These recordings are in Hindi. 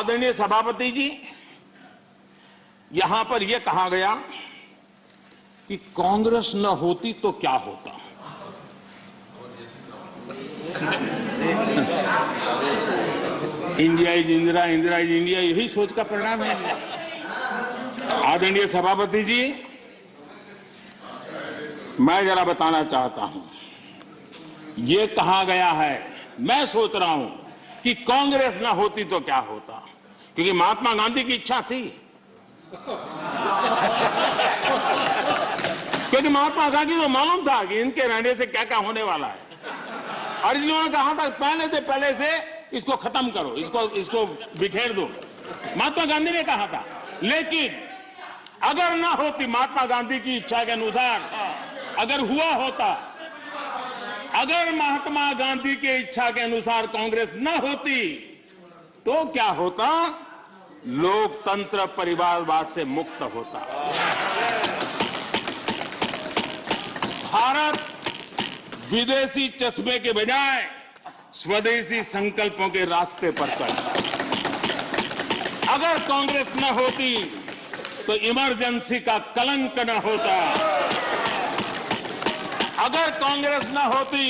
आदरणीय सभापति जी, यहां पर यह कहा गया कि कांग्रेस न होती तो क्या होता। India is Indira, Indira is India, यही सोच का परिणाम है। आदरणीय सभापति जी, मैं जरा बताना चाहता हूं, यह कहा गया है, मैं सोच रहा हूं कि कांग्रेस ना होती तो क्या होता, क्योंकि महात्मा गांधी की इच्छा थी। क्योंकि महात्मा गांधी को मालूम था कि इनके रहने से क्या क्या होने वाला है, और इन्होंने कहा था पहले से इसको खत्म करो, इसको बिखेर दो। महात्मा गांधी ने कहा था। लेकिन अगर ना होती महात्मा गांधी की इच्छा के अनुसार, अगर हुआ होता, अगर महात्मा गांधी की इच्छा के अनुसार कांग्रेस न होती तो क्या होता? लोकतंत्र परिवारवाद से मुक्त होता। भारत विदेशी चश्मे के बजाय स्वदेशी संकल्पों के रास्ते पर चलता। अगर कांग्रेस न होती तो इमरजेंसी का कलंक न होता। अगर कांग्रेस न होती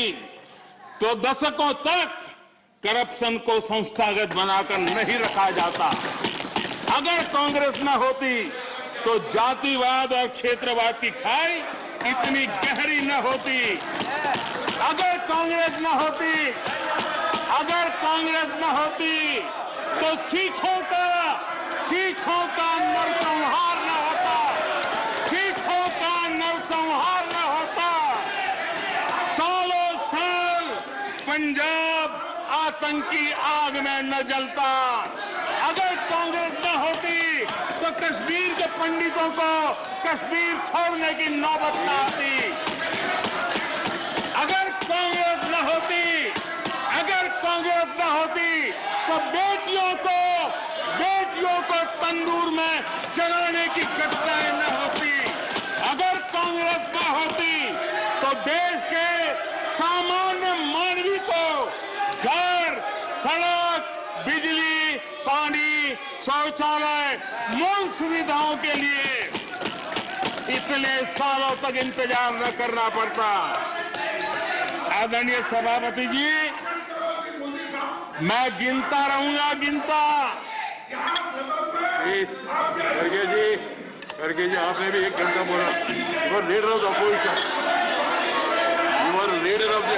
तो दशकों तक करप्शन को संस्थागत बनाकर नहीं रखा जाता। अगर कांग्रेस न होती तो जातिवाद और क्षेत्रवाद की खाई इतनी गहरी न होती। अगर कांग्रेस न होती तो सिखों का नरसंहार न होता। सिखों का नरसंहार न होता। सालों साल पंजाब आतंकी आग में न जलता। अगर कांग्रेस न होती तो कश्मीर के पंडितों को कश्मीर छोड़ने की नौबत न आती। अगर कांग्रेस न होती तो बेटियों को तंदूर में जलाने की घटनाएं न होती। अगर कांग्रेस न होती तो देश के सामान्य मानवी को घर, सड़क, बिजली, पानी, शौचालय, मूल सुविधाओं के लिए इतने सालों तक इंतजार न करना पड़ता। आदरणीय सभापति जी, मैं गिनता रहूंगा। खड़गे जी, आपने भी 1 घंटा बोला। You are leader of the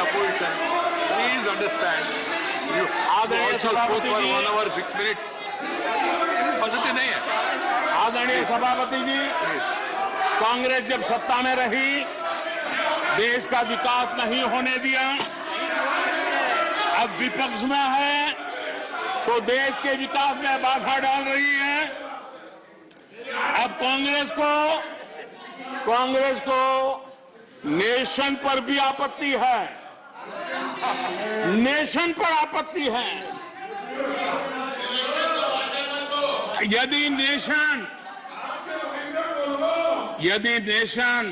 opposition. Please understand. आदरणीय सभापति जी, 1 hour 6 minutes पद्धति नहीं है। आदरणीय सभापति जी, कांग्रेस जब सत्ता में रही, देश का विकास नहीं होने दिया। अब विपक्ष में है तो देश के विकास में बाधा डाल रही है। अब कांग्रेस को नेशन पर भी आपत्ति है। नेशन पर आपत्ति है। यदि नेशन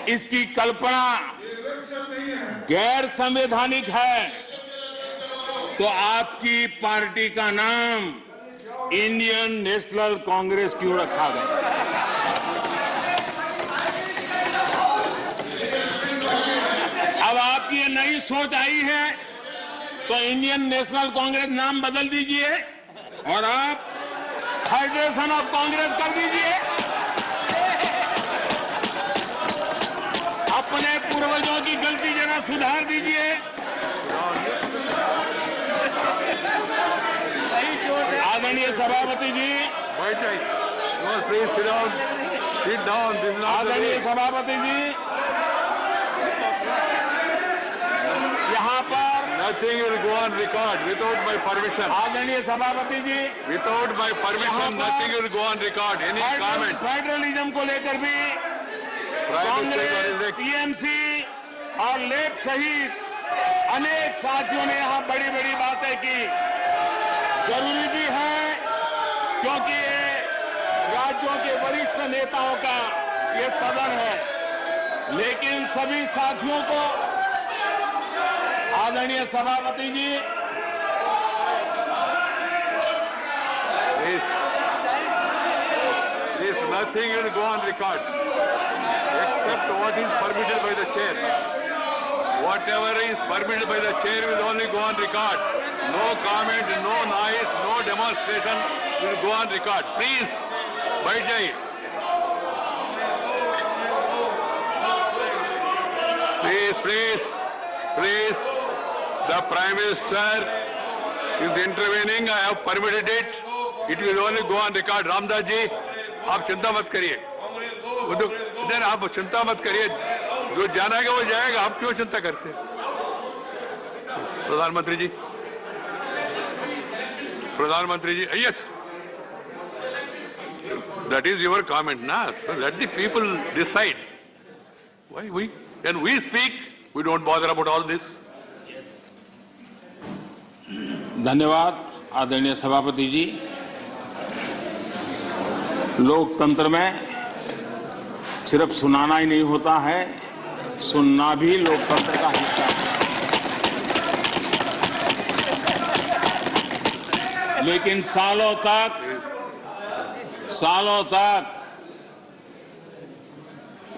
इसकी कल्पना गैर संवैधानिक है तो आपकी पार्टी का नाम इंडियन नेशनल कांग्रेस क्यों रखा गया? अब आपकी ये नई सोच आई है तो इंडियन नेशनल कांग्रेस नाम बदल दीजिए और आप फेडरेशन ऑफ कांग्रेस कर दीजिए। अपने पूर्वजों की गलती जरा सुधार दीजिए। आदरणीय सभापति जी, आदरणीय सभापति जी, यहाँ पर Nothing will go on record without my permission. आदरणीय सभापति जी, Without my permission, nothing will go on record. Any comment? Federalism को लेकर भी कांग्रेस, टीएमसी और लेफ्ट सहित अनेक साथियों ने यहाँ बड़ी बड़ी बातें की। जरूरी भी है क्योंकि ये राज्यों के वरिष्ठ नेताओं का ये सदन है। लेकिन सभी साथियों को आदरणीय सभापति जी, Nothing will go on record except what is permitted by the chair. Whatever is permitted by the chair will only go on record. No comment, no noise, no demonstration will go on record. Please, बैठ जाइए. Please. The Prime Minister is intervening. I have permitted it. It will only go on record. Ramdas ji, आप चिंता मत करिए. आप चिंता मत करिए. जो जाना है वो जाएगा. आप क्यों चिंता करते हैं? प्रधानमंत्री जी, yes. That is your comment, na? So let the people decide. Why when we speak, we don't bother about all this. धन्यवाद आदरणीय सभापति जी। लोकतंत्र में सिर्फ सुनाना ही नहीं होता है, सुनना भी लोकतंत्र का हिस्सा है। लेकिन सालों तक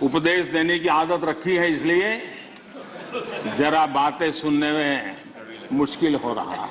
उपदेश देने की आदत रखी है, इसलिए जरा बातें सुनने में मुश्किल हो रहा है।